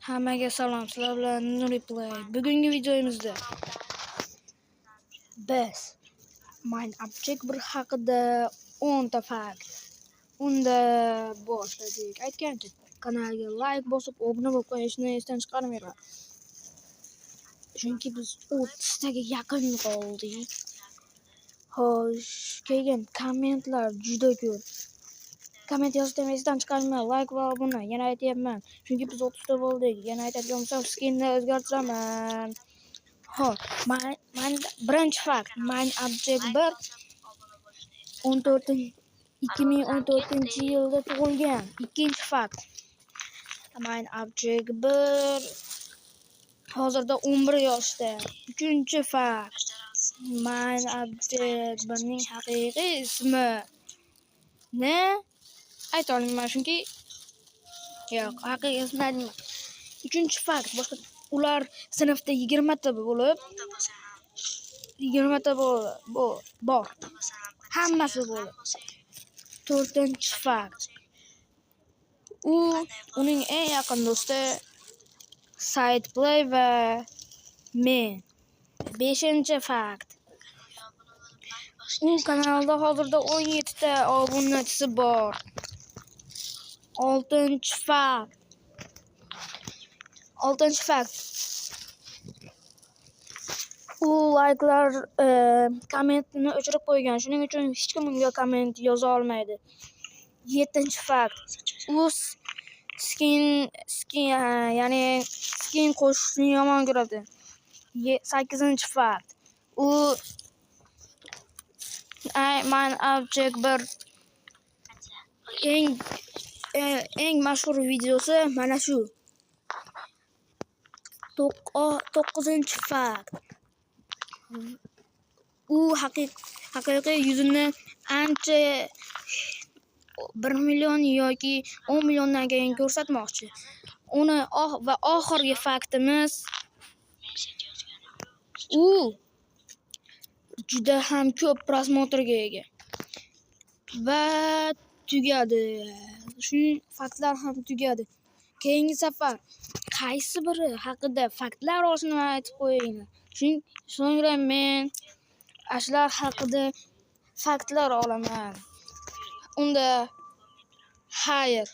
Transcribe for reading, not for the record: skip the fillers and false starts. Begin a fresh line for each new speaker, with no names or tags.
Hammaga salom, sizlar bilan Nuriplay. Bugungi videomizda biz Minecraft bir haqida 10 ta fakt unda boshladik. Aytgancha, kanalga like bosib, obuna bo'lib qo'yishni esdan chiqarmanglar. Chunki biz 30 taga yaqin qoldik. Xo'sh, kelgan kommentlar juda ko'p. Komment yozishni esdan chiqarmang, like va obuna. Yana aytyapman, chunki biz 30 ta bo'ldik. Yana aytadigan bo'lsam, skinni o'zgartiraman. Xo'p, birinchi fakt, Minecraft 2014-yilda tug'ilgan. Ikkinchi fakt, Minecraft hozirda 11 yoshda. Uchinchi fakt, Minecraft haqiqiy ismi ne ayta olmayman, chunki yo'q, haqiqiy ismini aytmayman. Uchinchi fakt, boshqa ular sinfda 20 ta bo'lib, 20 ta bor. Hammasi bo'lib. To'rtinchi fakt, uning eng yaqin do'sti Sideplay va men. Beshinchi fakt, u kanalda hozirda 17 ta obunachisi bor. Oltinchi fakt, u like'lar kommentini o'chirib qo'ygan. Shuning uchun hech kim unga komment yoza olmaydi. Yettinchi fakt, u skin qo'shishni yomon ko'radi. Sakkizinchi fakt, u Minecraft eng mashhur videosi mana shu. To'qqizinchi fakt, u haqiqiy yuzini ancha 1 million yoki 10 milliondan keyin ko'rsatmoqchi. Va oxirgi faktimiz, u juda ham ko'p prosmotrga ega. Va tugadi. Shu faktlar ham tugadi. Keyingi safar qaysi biri haqida faktlar olishni aytib qo'yinglar. So'ngra men ashlar haqida faktlar olaman. Unda xayr.